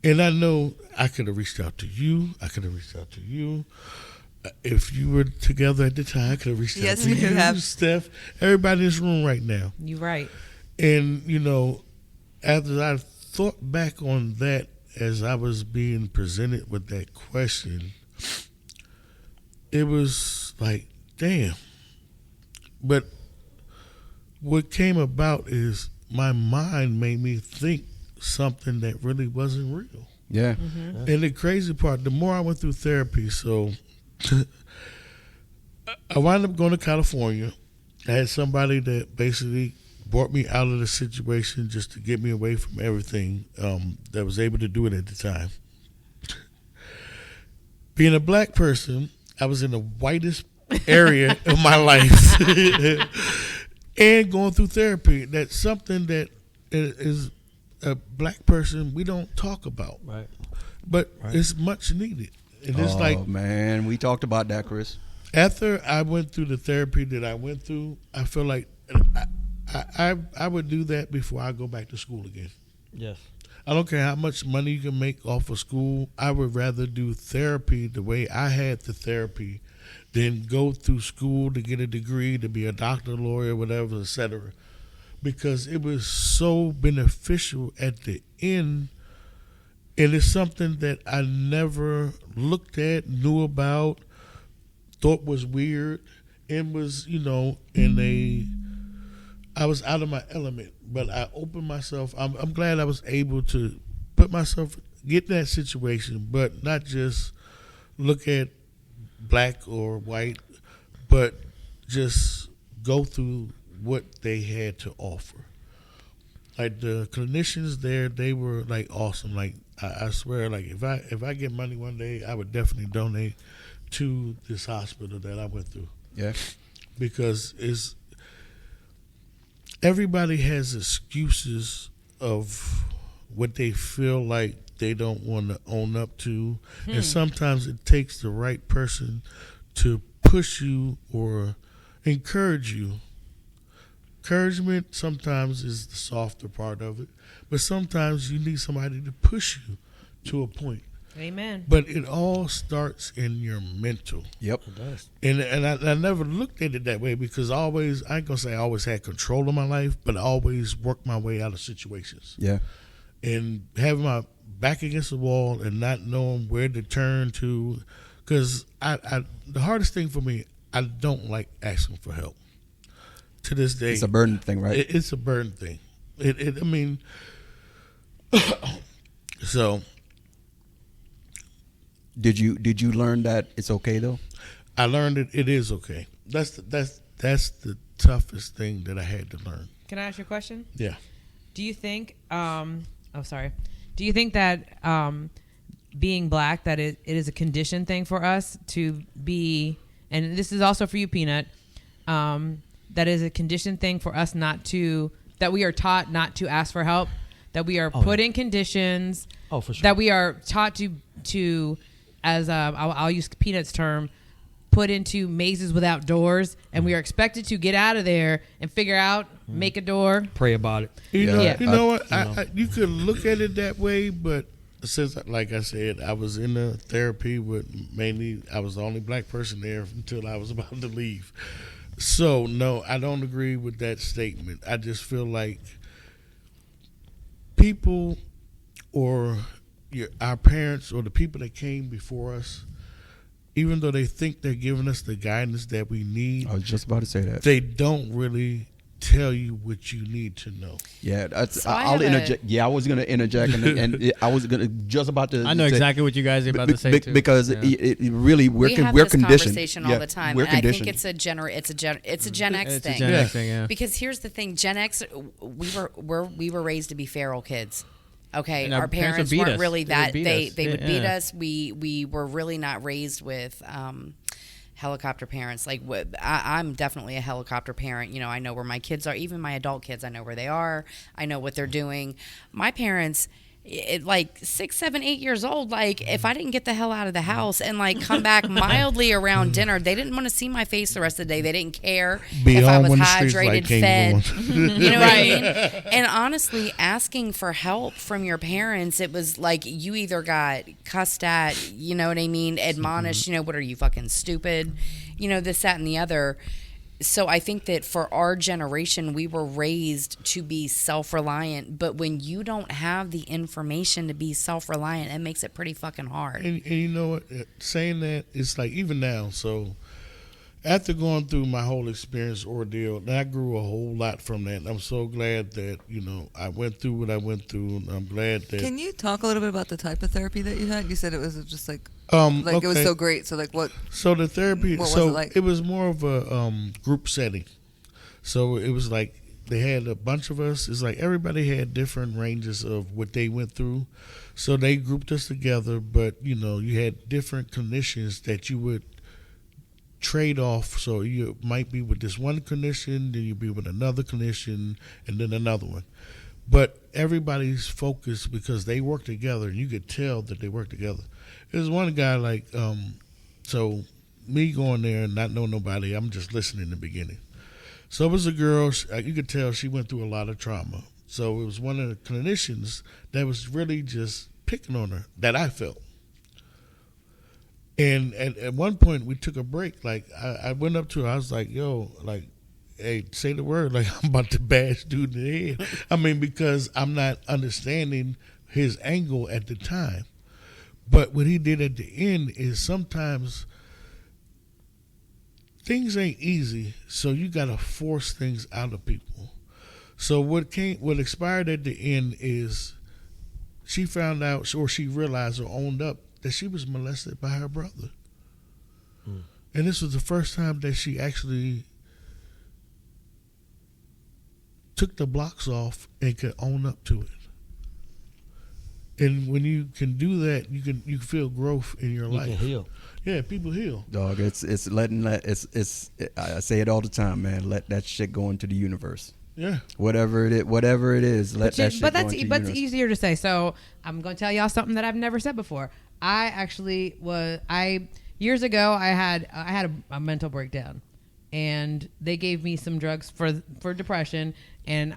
And I know I could have reached out to you. I could have reached out to you. If you were together at the time, I could have reached out to you, Steph. Everybody in this room right now. You're right. And, after I thought back on that as I was being presented with that question, it was like, damn. But what came about is my mind made me think something that really wasn't real. Yeah. Mm-hmm. And the crazy part, the more I went through therapy, so I wound up going to California. I had somebody that basically brought me out of the situation just to get me away from everything, that was able to do it at the time. Being a black person, I was in the whitest area of my life and going through therapy. That's something that is a black person we don't talk about. Right. But it's much needed. And it's man, we talked about that, Chris. After I went through the therapy that I went through, I feel like I would do that before I go back to school again. Yes. I don't care how much money you can make off of school. I would rather do therapy the way I had the therapy than go through school to get a degree, to be a doctor, lawyer, whatever, etc. Because it was so beneficial at the end. And it's something that I never looked at, knew about, thought was weird, and was, I was out of my element. But I opened myself. I'm glad I was able to put myself, get in that situation, but not just look at black or white, but just go through what they had to offer. Like the clinicians there, they were like awesome. Like I swear, like if I get money one day, I would definitely donate to this hospital that I went through. Yeah. Because everybody has excuses of what they feel like they don't want to own up to. And sometimes it takes the right person to push you or encourage you. Encouragement sometimes is the softer part of it, but sometimes you need somebody to push you to a point. Amen. But it all starts in your mental. Yep. It does. And I never looked at it that way because I ain't going to say I always had control of my life, but I always worked my way out of situations. Yeah. And having my back against the wall and not knowing where to turn to, because the hardest thing for me, I don't like asking for help. To this day, It's a burden thing, right? It's a burden thing. So Did you learn that it's okay though? I learned it is okay. That's the toughest thing that I had to learn. Can I ask you a question? Yeah. Do you think do you think that being black, that it is a conditioned thing for us to be, and this is also for you, Peanut, that is a conditioned thing for us that we are taught not to ask for help, that we are put in conditions, for sure, that we are taught to as I'll use Peanut's term, put into mazes without doors, and we are expected to get out of there and figure out, make a door, pray about it. You know what? You could look at it that way, but since, like I said, I was in the therapy with I was the only black person there until I was about to leave. So, no, I don't agree with that statement. I just feel like people or our parents or the people that came before us, even though they think they're giving us the guidance that we need, I was just about to say that. They don't really tell you what you need to know. Yeah, I'll interject. I was going to interject, and I was going to just about to. I know exactly what you guys are about to say too. Because it really we're have we're this conditioned conversation all the time. We're and I conditioned. think it's a Gen X thing. It's a Gen X thing, yeah. Because here's the thing, Gen X, we were raised to be feral kids. Okay, And our parents would beat weren't us. really that. They would beat Yeah. us. We were really not raised with helicopter parents. Like I'm definitely a helicopter parent. I know where my kids are. Even my adult kids, I know where they are. I know what they're doing. My parents, like 6, 7, 8 years old, like if I didn't get the hell out of the house and like come back mildly around dinner, they didn't want to see my face the rest of the day. They didn't care if I was hydrated, fed. You know what I mean? And honestly, asking for help from your parents, it was like you either got cussed at, you know what I mean, admonished, you know, what are you, fucking stupid? You know, this, that, and the other. So I think that for our generation, we were raised to be self-reliant. But when you don't have the information to be self-reliant, it makes it pretty fucking hard. And you know what? Saying that, it's like even now. So after going through my whole experience ordeal, I grew a whole lot from that. And I'm so glad that, you know, I went through what I went through. And I'm glad that. Can you talk a little bit about the type of therapy that you had? You said it was just like okay. It was so great. So like what? So the therapy. What was so it like? It was more of a group setting. So it was like they had a bunch of us. It's like everybody had different ranges of what they went through. So they grouped us together. But you know, you had different clinicians that you would trade off. So you might be with this one clinician, then you'd be with another clinician, and then another one. But everybody's focused because they work together, and you could tell that they work together. There's one guy like, so me going there and not know nobody, I'm just listening in the beginning. So it was a girl, you could tell she went through a lot of trauma. So it was one of the clinicians that was really just picking on her, that I felt. And at one point we took a break. Like I went up to her, I was like, yo, like, hey, say the word, like I'm about to bash dude in the head. I mean, because I'm not understanding his angle at the time. But what he did at the end is sometimes things ain't easy, so you got to force things out of people. So what expired at the end is she found out, or she realized or owned up that she was molested by her brother. And this was the first time that she actually took the blocks off and could own up to it. And when you can do that, you feel growth in your life. You can heal. Yeah, people heal. Dog, I say it all the time, man. Let that shit go into the universe. Yeah. Whatever it is, let that shit go into the universe. But it's easier to say. So I'm going to tell y'all something that I've never said before. Years ago I had a mental breakdown, and they gave me some drugs for depression, and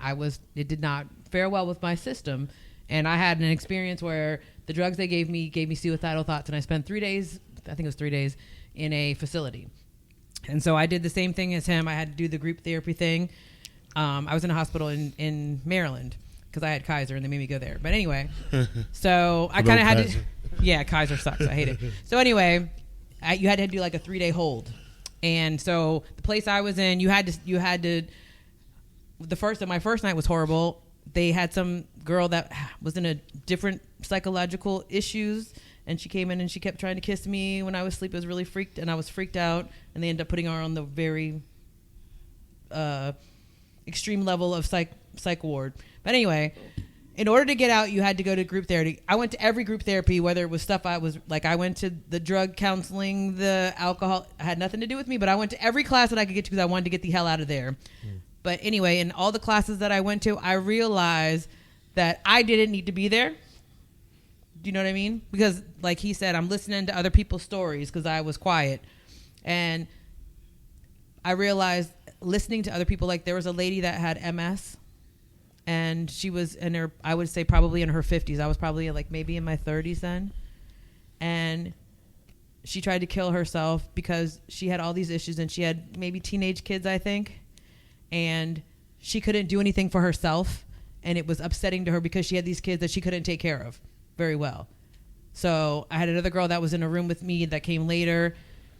it did not fare well with my system. And I had an experience where the drugs they gave me suicidal thoughts, and I spent 3 days, I think it was 3 days, in a facility. And so I did the same thing as him. I had to do the group therapy thing. I was in a hospital in Maryland because I had Kaiser, and they made me go there. But anyway, so I kind of had to. Yeah, Kaiser sucks. I hate it. So anyway, you had to do like a 3-day hold. And so the place I was in, you had to. My first night was horrible. They had some girl that was in a different psychological issues, and she came in and she kept trying to kiss me when I was asleep. I was really freaked, and I was freaked out, and they ended up putting her on the very extreme level of psych ward. But anyway, in order to get out, you had to go to group therapy. I went to every group therapy, whether it was stuff I went to the drug counseling, the alcohol. It had nothing to do with me, but I went to every class that I could get to because I wanted to get the hell out of there. But anyway, in all the classes that I went to, I realized that I didn't need to be there. Do you know what I mean? Because like he said, I'm listening to other people's stories because I was quiet. And I realized listening to other people, like there was a lady that had MS, and she was I would say probably in her 50s. I was probably like maybe in my 30s then. And she tried to kill herself because she had all these issues, and she had maybe teenage kids, I think. And she couldn't do anything for herself, and it was upsetting to her because she had these kids that she couldn't take care of very well. So I had another girl that was in a room with me that came later,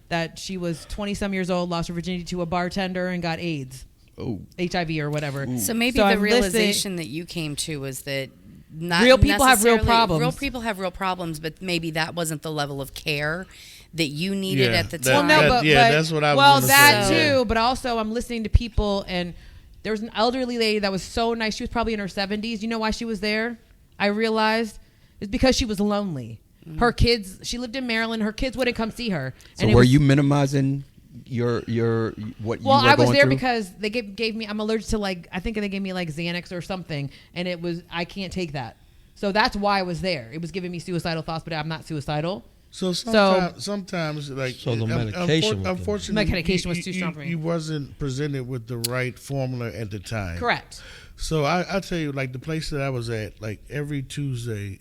that she was 20-some years old, lost her virginity to a bartender, and got AIDS. Oh. HIV or whatever. Ooh. So maybe the realization that you came to was that not real people have real problems. Real people have real problems, but maybe that wasn't the level of care that you needed at the time. That's what I was. Well, that too, but also I'm listening to people, and there was an elderly lady that was so nice. She was probably in her 70s. You know why she was there? I realized it's because she was lonely. Mm-hmm. Her kids. She lived in Maryland. Her kids wouldn't come see her. So were you minimizing your what you were going through? Well, I was there because they gave me. I'm allergic to I think they gave me like Xanax or something, and it was I can't take that. So that's why I was there. It was giving me suicidal thoughts, but I'm not suicidal. So sometimes like so the medication, unfortunately, medication was too strong for me. You wasn't presented with the right formula at the time. Correct. So I tell you, like the place that I was at, like every Tuesday,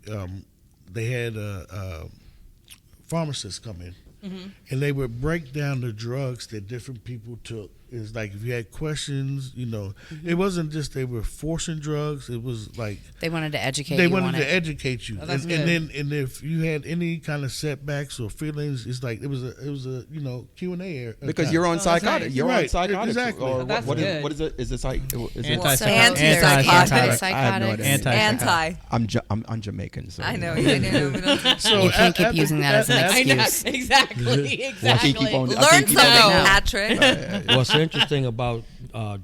they had a pharmacist come in, and they would break down the drugs that different people took. It's like if you had questions, it wasn't just they were forcing drugs. It was like they wanted to educate. They you wanted on to it. educate you, Oh, that's good. and if you had any kind of setbacks or feelings, it's like it was a Q&A area. Because you're on psychotic. nice. You're Right, on psychotic. exactly. Or That's what good. is it? Is it Antipsychotic. I have no idea. Anti. I'm Jamaican, so I know. I know. So You can't keep using that as an I know. excuse. Exactly. I can't keep on. I Learn can't keep on- something, No. Patrick. What's interesting about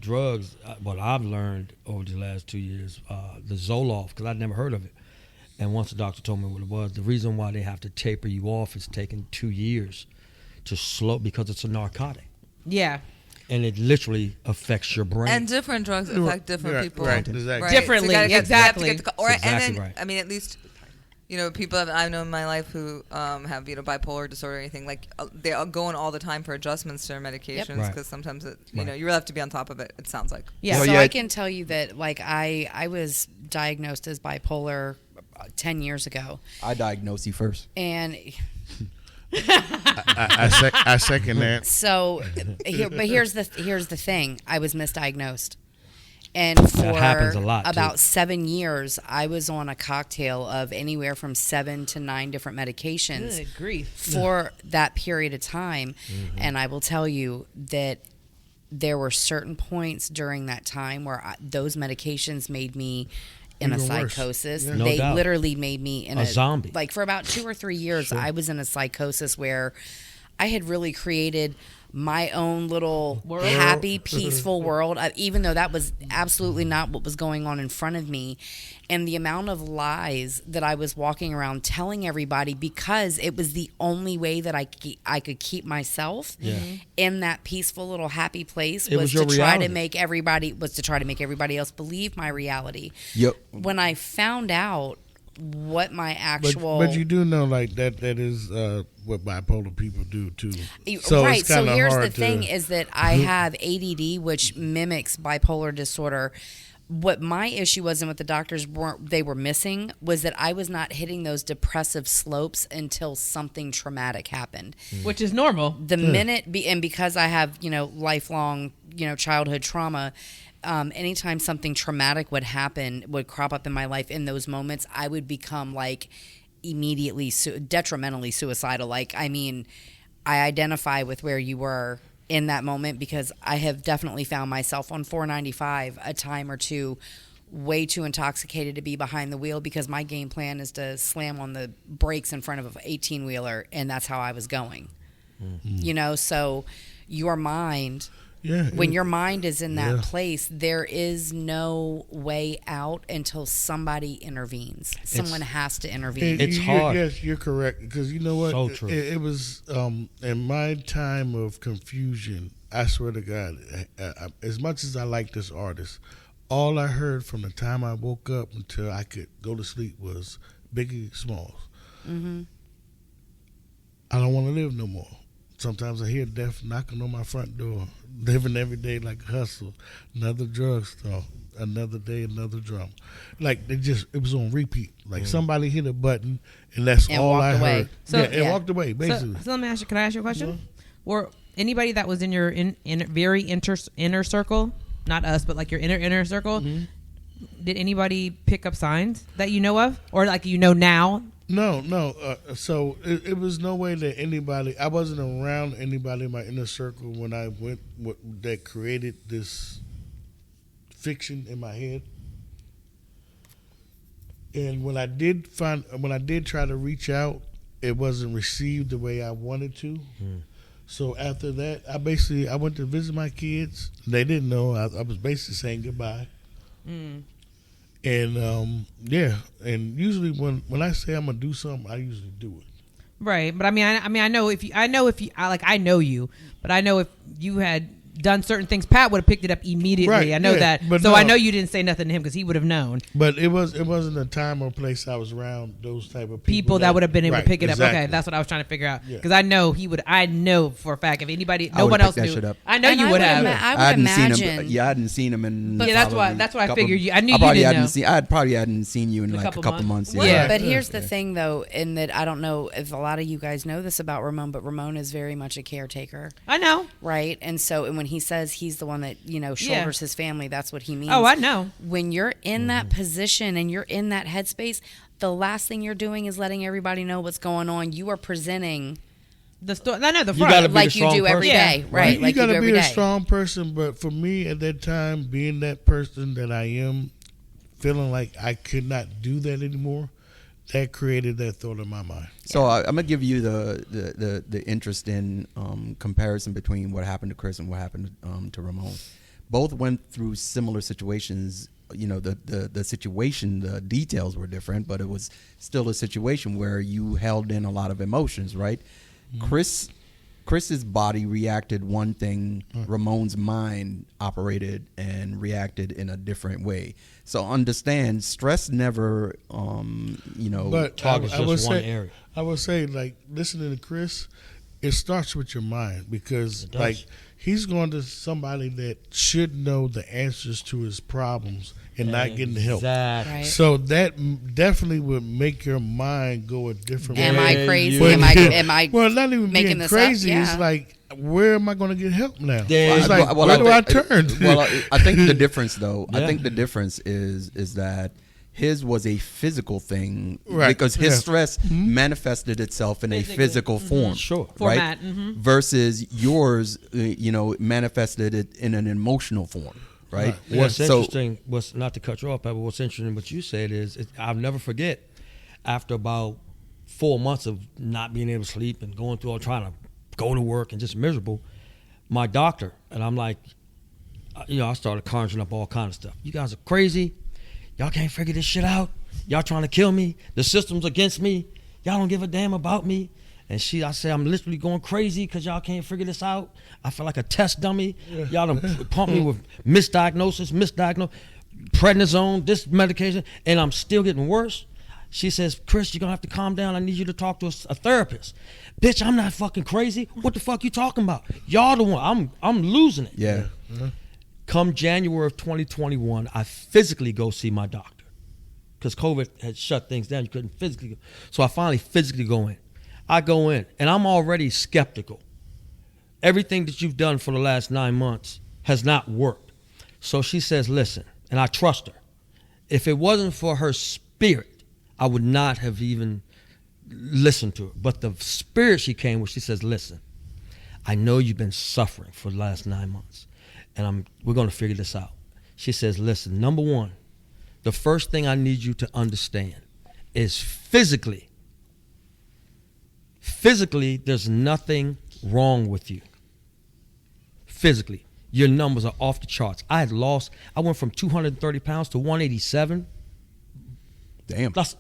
drugs, what I've learned over the last 2 years, the Zoloft, because I'd never heard of it. And once the doctor told me what it was, the reason why they have to taper you off is taking 2 years to slow, because it's a narcotic. Yeah. And it literally affects your brain. And different drugs affect different people. Right, exactly. Right. Differently, So you gotta exactly. you have to get the, or, That's exactly and then, right. I mean, at least, people I know in my life who have, bipolar disorder or anything, like they are going all the time for adjustments to their medications because Right. sometimes it, Right. you really have to be on top of it. It sounds like. Yeah. So yeah. I can tell you that, like, I was diagnosed as bipolar 10 years ago, I diagnosed you first. and I second that. so here's the thing: I was misdiagnosed, and for happens a lot, too. about 7 years, I was on a cocktail of anywhere from 7 to 9 different medications Good grief. for that period of time. And I will tell you that there were certain points during that time where those medications made me in a Even worse. psychosis. No They doubt. literally made me in A zombie. Like for about 2 or 3 years, I was in a psychosis where I had really created my own little World. happy, peaceful world, even though that was absolutely not what was going on in front of me. And the amount of lies that I was walking around telling everybody, because it was the only way that I could keep myself in that peaceful little happy place, It was your to try to reality. make everybody else believe my reality. Yep. When I found out what my actual But you do know, like that is what bipolar people do too. Right. it's So kinda here's the hard thing: to- is that I have ADD, which mimics bipolar disorder. What my issue was, and what the doctors were missing, was that I was not hitting those depressive slopes until something traumatic happened. Which is normal. The minute, and because I have lifelong childhood trauma. Anytime something traumatic would crop up in my life, in those moments, I would become like immediately detrimentally suicidal. Like, I mean, I identify with where you were in that moment, because I have definitely found myself on 495 a time or two, way too intoxicated to be behind the wheel, because my game plan is to slam on the brakes in front of an 18-wheeler, and that's how I was going. So your mind... Yeah, When your mind is in that Yeah. place, there is no way out until somebody intervenes. Someone has to intervene. It's hard. Yes, you're correct. Because you know what? So true. It was in my time of confusion. I swear to God, as much as I like this artist, all I heard from the time I woke up until I could go to sleep was Biggie Smalls. Mm-hmm. I don't want to live no more. Sometimes I hear death knocking on my front door. Living every day like a hustle. Another drugstore. Another day, another drum. Like it was on repeat. Like somebody hit a button, and that's And all walked I away. heard. So- and walked away, basically. So let me ask you. Can I ask you a question? Were anybody that was in your in very inner circle, not us, but like your inner circle, did anybody pick up signs that you know of, or like now? No. So it was no way that anybody. I wasn't around anybody in my inner circle when I went. That created this fiction in my head. And when I did try to reach out, it wasn't received the way I wanted to. So after that, I went to visit my kids. They didn't know. I was basically saying goodbye. And and usually when I say I'm gonna do something, I usually do it. Right, but I know you, but I know if you had done certain things, Pat would have picked it up immediately. Right, I know yeah, that. but So no. I know you didn't say nothing to him because he would have known. But it wasn't a time or place I was around those type of People that would have been able to pick it exactly. up. Okay, that's what I was trying to figure out. Yeah. Because I know he would. I know for a fact if anybody, I no would've one else picked that knew. shit up. I know And you I would would have. ima- I would hadn't imagine. seen him. Yeah, I hadn't seen him in. Yeah, that's why I couple- figured you. I knew you probably didn't hadn't know. seen. I probably hadn't seen you in like a couple months. Well, Yeah. but here's the thing, though, in that I don't know if a lot of you guys know this about Ramon, but Ramon is very much a caretaker, I know. right? And so, and when he says he's the one that shoulders his family, that's what he means. Oh, I know. When you're in that position and you're in that headspace, the last thing you're doing is letting everybody know what's going on. You are presenting The story. I know the You front. gotta be like the you do strong every person. day, Yeah. right? You Like you gotta do every be a day. strong person, but for me at that time, being that person that I am, feeling like I could not do that anymore, that created that thought in my mind. So I'm gonna give you the interesting comparison between what happened to Chris and what happened to Ramon. Both went through similar situations. The situation, the details were different, but it was still a situation where you held in a lot of emotions, right? Mm-hmm. Chris's body reacted one thing, Ramon's mind operated and reacted in a different way. So understand, stress never, But targets just one area. I would say, like, listening to Chris, it starts with your mind because, does. like, he's going to somebody that should know the answers to his problems and not getting help. Exactly. Right. So that definitely would make your mind go a different Am way. I crazy? But- Am I? Well, not even making being this crazy. up? It's Yeah. like, where am I going to get help now? There- It's like, where do I turn? Well, I think the difference, though, Yeah. I think the difference is that his was a physical thing, Right. because his Yeah. stress manifested itself in a physical form, Sure. Format, right? Versus yours, manifested it in an emotional form, right? What's So- interesting, what's not to cut you off, but what's interesting, what you said is, I'll never forget. After about 4 months of not being able to sleep and going through all trying to go to work and just miserable, my doctor and I'm like, I started conjuring up all kinds of stuff. You guys are crazy. Y'all can't figure this shit out. Y'all trying to kill me. The system's against me. Y'all don't give a damn about me. And I said, I'm literally going crazy because y'all can't figure this out. I feel like a test dummy. Y'all done pumped me with misdiagnosis, prednisone, this medication, and I'm still getting worse. She says, Chris, you're going to have to calm down. I need you to talk to a therapist. Bitch, I'm not fucking crazy. What the fuck you talking about? Y'all the one. I'm losing it. Yeah. Come January of 2021, I physically go see my doctor because COVID had shut things down. You couldn't physically go. So I finally physically go in. I go in, and I'm already skeptical. Everything that you've done for the last 9 months has not worked. So she says, listen, and I trust her. If it wasn't for her spirit, I would not have even listened to her. But the spirit she came with, she says, listen, I know you've been suffering for the last 9 months. And we're going to figure this out. She says, listen, number one, the first thing I need you to understand is physically, there's nothing wrong with you. Physically, your numbers are off the charts. I went from 230 pounds to 187. Damn. That's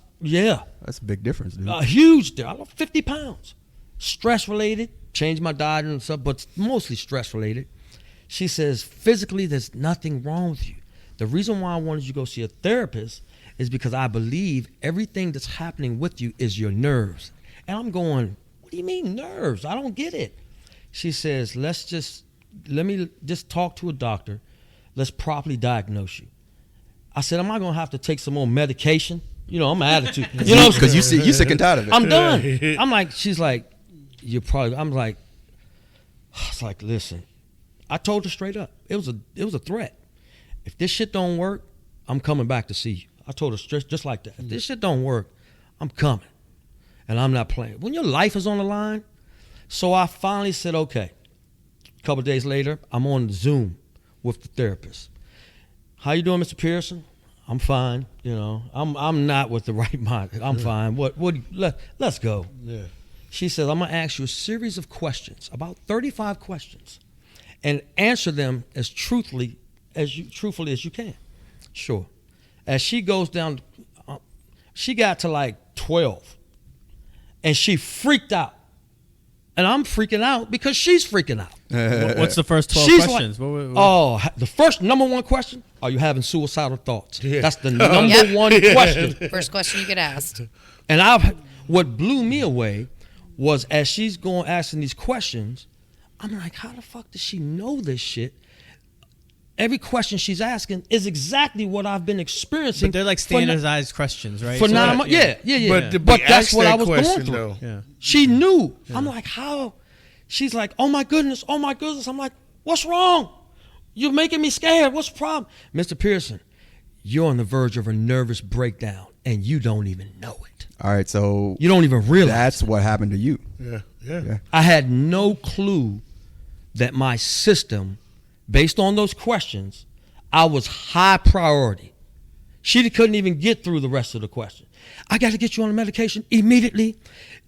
a big difference, dude. a huge difference. I lost 50 pounds. Stress related, changed my diet and stuff, but mostly stress related. She says, physically, there's nothing wrong with you. The reason why I wanted you to go see a therapist is because I believe everything that's happening with you is your nerves. And I'm going, what do you mean nerves? I don't get it. She says, let me just talk to a doctor. Let's properly diagnose you. I said, am I going to have to take some more medication? I'm an attitude. Because you're sick and tired of it. I'm done. I'm like, she's like, I'm like, it's like, listen. I told her straight up. It was a threat. If this shit don't work, I'm coming back to see you. I told her just like that. If this shit don't work, I'm coming. And I'm not playing. When your life is on the line. So I finally said, okay. A couple of days later, I'm on Zoom with the therapist. How you doing, Mr. Pearson? I'm fine. I'm not with the right mind. I'm fine. Let's go. Yeah. She says, I'm going to ask you a series of questions, about 35 questions, and answer them as truthfully as you can. Sure. As she goes down, she got to like 12, and she freaked out. And I'm freaking out because she's freaking out. What's the first 12 She's questions? Like, the first number one question, are you having suicidal thoughts? Yeah. That's the number one question. First question you get asked. And what blew me away was as she's going asking these questions, I'm like, how the fuck does she know this shit? Every question she's asking is exactly what I've been experiencing. But they're like standardized questions, right? For 9 months. Yeah. But that's what I was going through. Yeah. She knew. Yeah. I'm like, how? She's like, oh my goodness. I'm like, what's wrong? You're making me scared. What's the problem? Mr. Pearson, you're on the verge of a nervous breakdown and you don't even know it. All right, so you don't even realize that's what happened to you. Yeah. I had no clue that my system, based on those questions, I was high priority. She couldn't even get through the rest of the question. I got to get you on the medication immediately.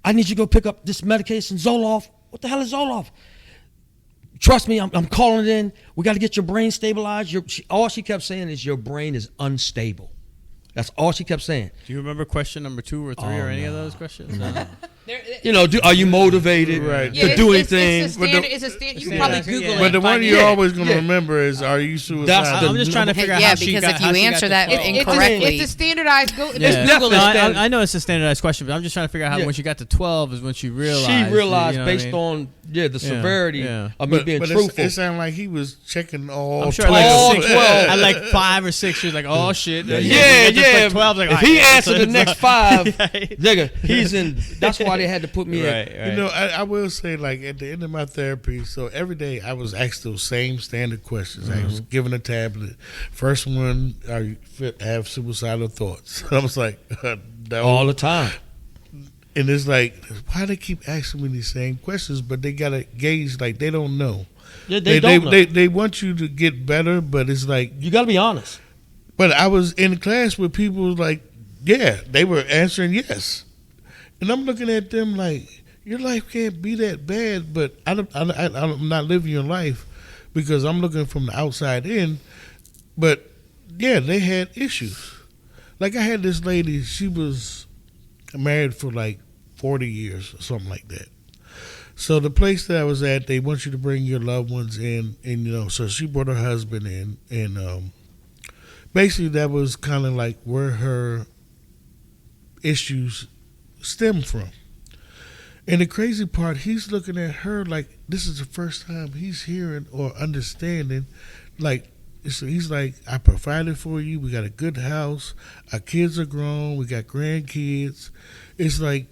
I need you to go pick up this medication, Zoloft. What the hell is Zoloft? Trust me, I'm calling it in. We got to get your brain stabilized. All she kept saying is your brain is unstable. That's all she kept saying. Do you remember question number 2 or 3 or any of those questions? No. Are you motivated to do anything? It's a standard. You can probably Google it. But the one you're always going to remember is, are you suicidal? I'm just trying to figure out how she got. Yeah, because if you answer that incorrectly, it's a standardized. I know it's a standardized question, but I'm just trying to figure out how when she got to 12 is when she realized. She realized based on the severity of me being truthful. It sounded like he was checking all. I'm sure 12. At like 5 or 6, she was like, "Oh shit." Yeah. 12, like, if he answered the next 5, nigga, he's in. That's why they had to put me in. Right. You know, I will say, like, at the end of my therapy, so every day I was asked those same standard questions. I was given a tablet. First one, are you fit, have suicidal thoughts? I was like, no. All the time. And it's like, why they keep asking me these same questions? But they gotta gauge, like, they don't know. Yeah, they don't know. They want you to get better, but it's like you got to be honest. But I was in class with people like, yeah, they were answering yes, and I'm looking at them like, your life can't be that bad. But I'm not living your life because I'm looking from the outside in. But yeah, they had issues. Like I had this lady, she was married for like 40 years or something like that. So the place that I was at, they want you to bring your loved ones in, and so she brought her husband in, and basically that was kind of like where her issues stem from. And the crazy part, he's looking at her like this is the first time he's hearing or understanding. Like, so he's like, I provided for you. We got a good house. Our kids are grown. We got grandkids. It's like,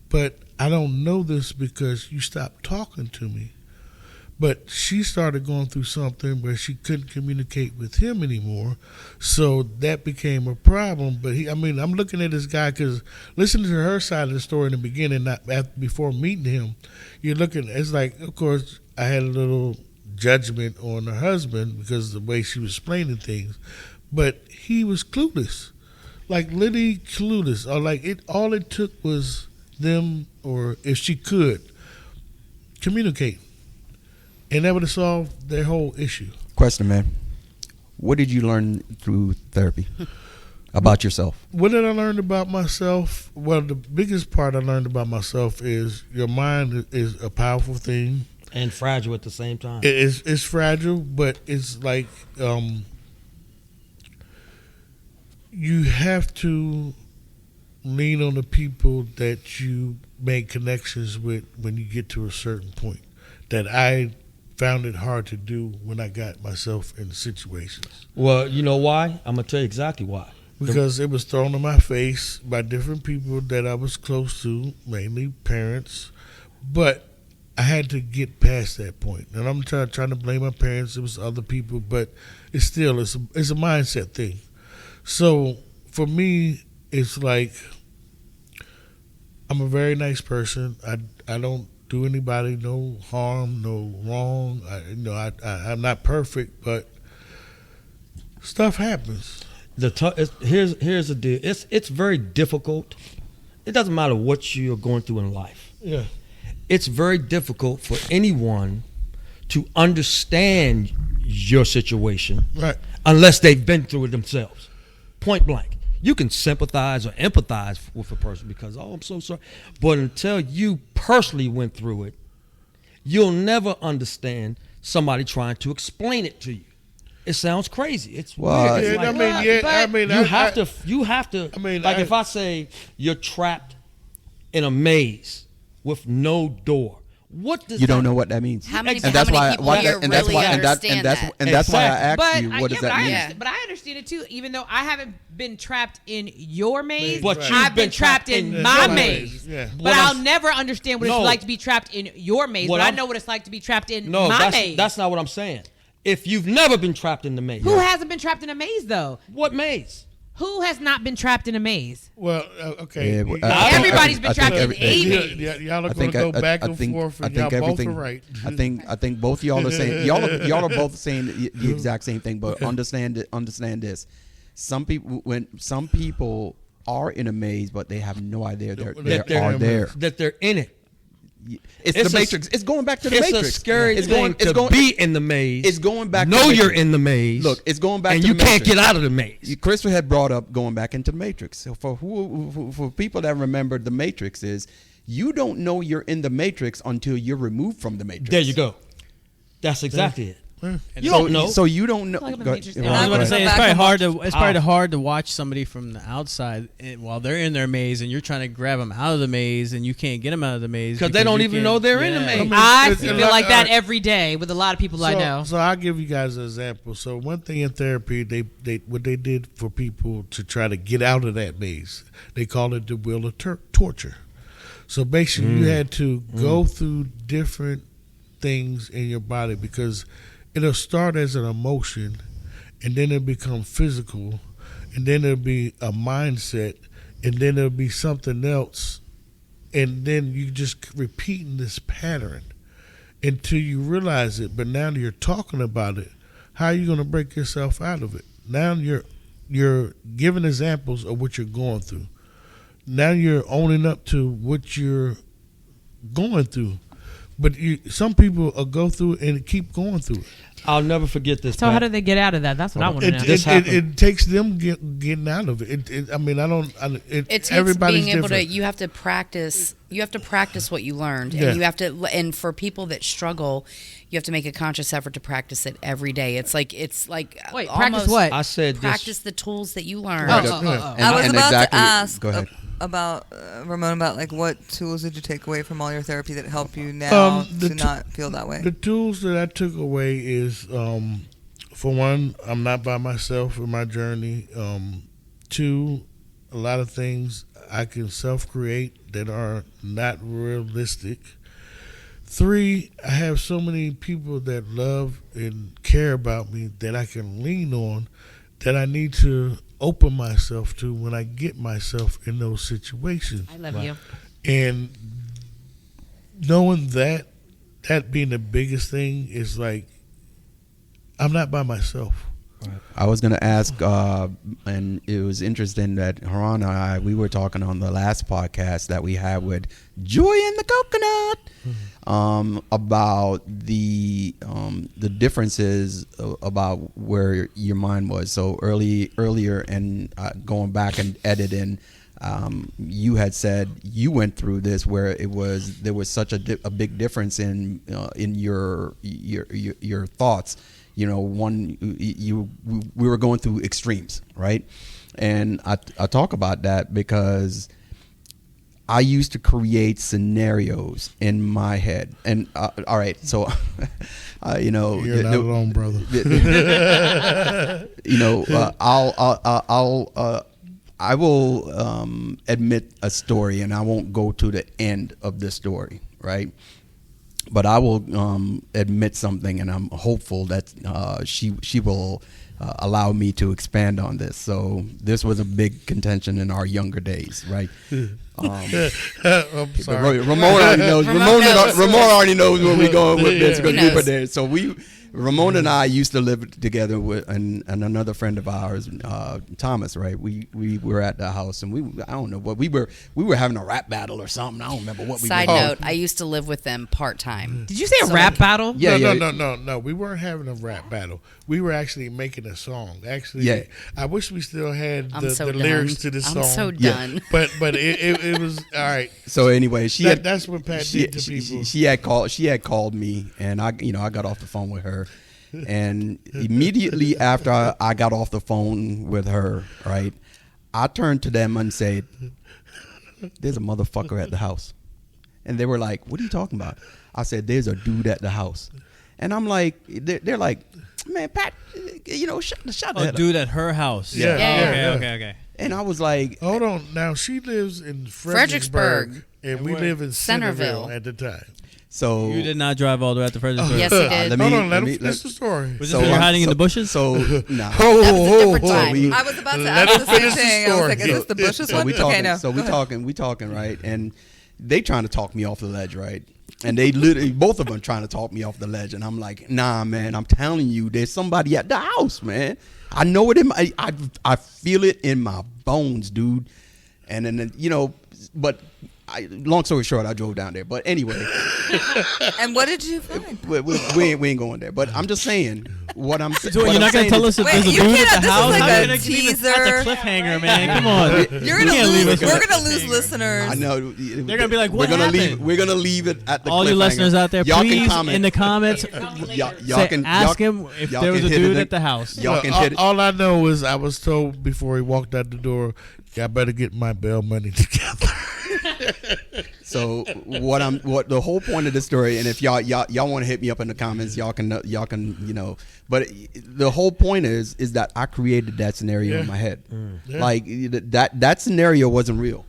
but I don't know this because you stopped talking to me. But she started going through something where she couldn't communicate with him anymore. So that became a problem. But I'm looking at this guy because listening to her side of the story in the beginning, before meeting him, you're looking, it's like, of course, I had a little judgment on her husband because of the way she was explaining things. But he was clueless, like literally clueless. Or like all it took was them, or if she could, communicate. And that would have solved their whole issue. Question, man. What did you learn through therapy about yourself? What did I learn about myself? Well, the biggest part I learned about myself is your mind is a powerful thing. And fragile at the same time. It's fragile, but it's like you have to lean on the people that you make connections with when you get to a certain point. That I found it hard to do when I got myself in situations. Well, you know why? I'm going to tell you exactly why. Because it was thrown in my face by different people that I was close to, mainly parents. But I had to get past that point. And I'm trying to blame my parents. It was other people. But it's still, it's a mindset thing. So for me, it's like I'm a very nice person. I don't do anybody no harm, no wrong. I'm not perfect, but stuff happens. Here's the deal. It's very difficult. It doesn't matter what you're going through in life. Yeah, it's very difficult for anyone to understand your situation, right? Unless they've been through it themselves. Point blank. You can sympathize or empathize with a person because, oh, I'm so sorry. But until you personally went through it, You'll never understand somebody trying to explain it to you. It sounds crazy. It's weird. It's you have to. If I say you're trapped in a maze with no door, what does you don't know what that means? How many people really understand that? And that's why I asked you, what does that mean? But I understand it too, even though I haven't been trapped in your maze, but I've been trapped in my maze. Yeah. But I'll never understand what it's like to be trapped in your maze, but I know what it's like to be trapped in my maze. That's not what I'm saying. If you've never been trapped in the maze. Who hasn't been trapped in a maze, though? What maze? Who has not been trapped in a maze? Well, okay. Everybody's been trapped in a maze. Y'all are going to go back and forth, and y'all both are right. I think both y'all are saying y'all are both saying the exact same thing. But understand this: some people are in a maze, but they have no idea that they're in it. It's the Matrix. It's going back to the Matrix. It's a scary thing to be in the maze. It's going back. Know you're in the maze. Look, it's going back. And to you the can't Matrix. get out of the maze. Crystal had brought up going back into the Matrix. So for people that remember the Matrix, is you don't know you're in the Matrix until you're removed from the Matrix. There you go. That's exactly it. You don't know. So you don't know. I was I was going to say it's probably hard to watch somebody from the outside while they're in their maze, and you're trying to grab them out of the maze, and you can't get them out of the maze because they don't even know they're in the maze. I feel like that every day with a lot of people I know. So I'll give you guys an example. So one thing in therapy, what they did for people to try to get out of that maze, they call it the wheel of torture. So basically, you had to go through different things in your body because it'll start as an emotion, and then it'll become physical, and then it'll be a mindset, and then it'll be something else, and then you just repeating this pattern until you realize it. But now you're talking about it. How are you going to break yourself out of it? Now you're giving examples of what you're going through. Now you're owning up to what you're going through. But some people will go through it and keep going through it. I'll never forget this. So how do they get out of that? That's what I want to know. It takes them getting out of it. It takes being able to. You have to practice. You have to practice what you learned, and you have to. And for people that struggle, you have to make a conscious effort to practice it every day. It's like wait, practice what? I said practice the tools that you learned. I was about to ask about Ramon about like what tools did you take away from all your therapy that help you now to not feel that way? The tools that I took away is, for one, I'm not by myself in my journey. Two, a lot of things I can self-create that are not realistic. Three, I have so many people that love and care about me that I can lean on, that I need to open myself to when I get myself in those situations. I love you. And knowing that being the biggest thing is like, I'm not by myself. I was going to ask, and it was interesting that Haran and I, we were talking on the last podcast that we had with Joy and the Coconut, about the differences about where your mind was. So earlier, and going back and editing, you had said you went through this where there was such a big difference in your thoughts. You know, we were going through extremes, right? And I talk about that because I used to create scenarios in my head. And all right, so you're not alone, brother. I will admit a story, and I won't go to the end of the story, right? But I will admit something, and I'm hopeful that she will allow me to expand on this. So this was a big contention in our younger days, right? I'm sorry. Ramon already knows. Ramon already knows where we're going with this. Because we were there. So Ramona and I used to live together with and another friend of ours, Thomas. Right? We were at the house, and I don't know what we were having a rap battle or something. I don't remember what we. Side note: I used to live with them part time. Did you say a rap battle? Yeah, No. We weren't having a rap battle. We were actually making a song. Actually, I wish we still had the lyrics to this song. I'm so done. But it was all right. So anyway, that's what Pat did to people. She had called me, and I got off the phone with her, and immediately after I got off the phone with her, right, I turned to them and said, "There's a motherfucker at the house," and they were like, "What are you talking about?" I said, "There's a dude at the house," and I'm like, they're like, "Man, Pat, shut that dude at her house." Yeah. Okay. And I was like, hold on. Now she lives in Fredericksburg. And we live in Centerville at the time. So you did not drive all the way out to Fredericksburg? Yes, he did. Hold on, that's the story. Was this when you were hiding in the bushes? So, nah. That was a different time. I was about to ask the same thing. I was like, is this the bushes So one? we talking, Okay, no. So we talking, right? And they trying to talk me off the ledge, right? And they literally, both of them trying to talk me off the ledge. And I'm like, nah, man, I'm telling you, there's somebody at the house, man. I know it I feel it in my bones, dude. And then, but long story short, I drove down there. But anyway. And what did you find? We ain't going there. But I'm just saying what I'm saying. So you're not going to tell us if there's a dude at the house? This is like a teaser. That's a cliffhanger, man. Come on. We're going to lose listeners. I know. They're going to be like, what happened? We're going to leave it at the all cliffhanger. you listeners out there, y'all please, can comment. in the comments, ask him if there was a dude at the house. All I know is I was told before he walked out the door, I better get my bail money together. So what the whole point of the story, and if y'all want to hit me up in the comments, y'all can but the whole point is that I created that scenario in my head. Like that scenario wasn't real.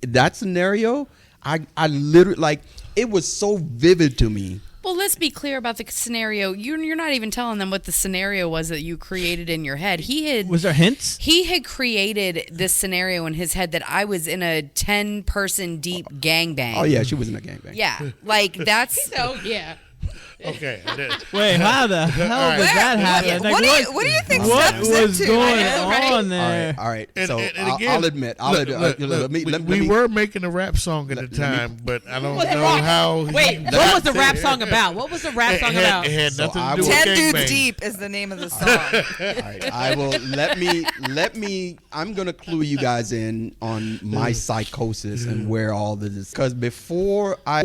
That scenario, I literally, like, it was so vivid to me. Well, let's be clear about the scenario. You're not even telling them what the scenario was that you created in your head. Was there hints? He had created this scenario in his head that I was in a 10-person deep gangbang. Oh yeah, she was in a gangbang. Yeah, like that's. Yeah. Okay. Wait, how the hell did that happen? What do you think? What was going on there? there? All right. And So again, I'll admit. We were making a rap song at the time, but I don't know how. Wait, what was the rap song about? What was the rap song about? It had nothing to do with 10 Dudes gangbang. Deep is the name of the song. All right, I will let me. I'm gonna clue you guys in on my psychosis and where all this is. Because before I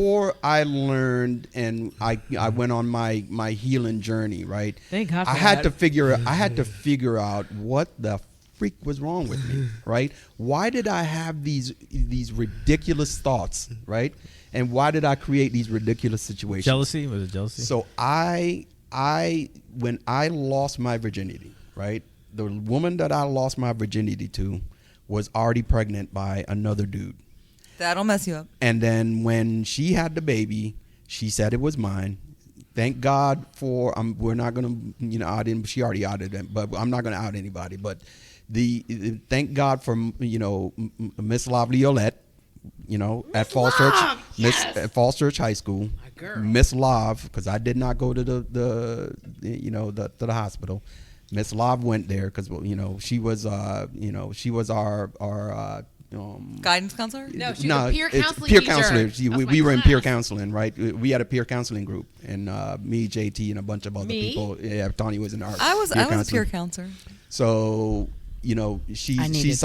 learned and I went on my healing journey, right? Thank God for I had that. to figure out what the freak was wrong with me, right? Why did I have these ridiculous thoughts, right? And why did I create these ridiculous situations? Jealousy? Was it jealousy? So when I lost my virginity, right? The woman that I lost my virginity to was already pregnant by another dude. That'll mess you up. And then when she had the baby, she said it was mine. Thank God for we're not gonna out him. She already outed him, but I'm not gonna out anybody. But thank God for Miss Lovely Yolette, at Falls Church, at Falls Church High School, Miss Love, because I did not go to the hospital. Miss Love went there because she was our guidance counselor? No, she was a peer counseling peer teacher. counselor. We were in peer counseling, right? We had a peer counseling group, and me, JT, and a bunch of other people. Yeah, Tony was in our. I was a peer counselor. So she's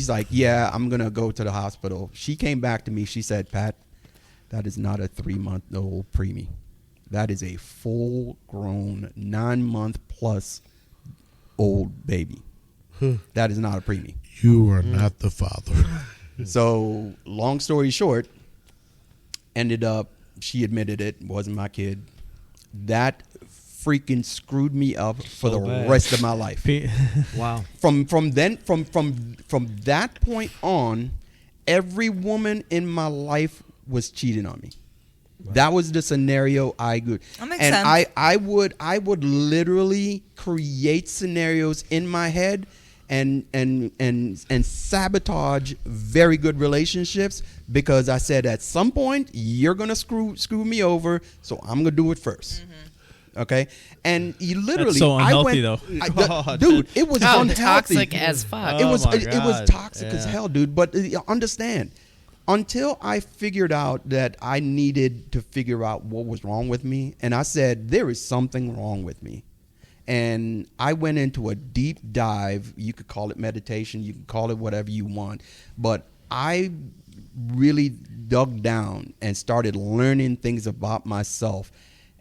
like, yeah, I'm gonna go to the hospital. She came back to me. She said, Pat, that is not a 3-month-old preemie. That is a full-grown 9-month-plus old baby. That is not a preemie. You are not the father. So, long story short, ended up, she admitted it, wasn't my kid. That freaking screwed me up for the rest of my life. Wow. From that point on, every woman in my life was cheating on me. That was the scenario I could. That makes and sense. I would literally create scenarios in my head and sabotage very good relationships because I said at some point you're gonna screw me over, so I'm gonna do it first. Okay, and you literally That's so unhealthy, though. Dude, it was unhealthy. Toxic as fuck. It was God. toxic as hell, dude. But understand, until I figured out that I needed to figure out what was wrong with me, and I said there is something wrong with me, and I went into a deep dive. You could call it meditation, you can call it whatever you want, but I really dug down and started learning things about myself,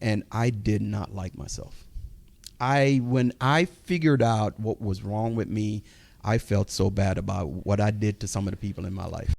and I did not like myself. When I figured out what was wrong with me, I felt so bad about what I did to some of the people in my life.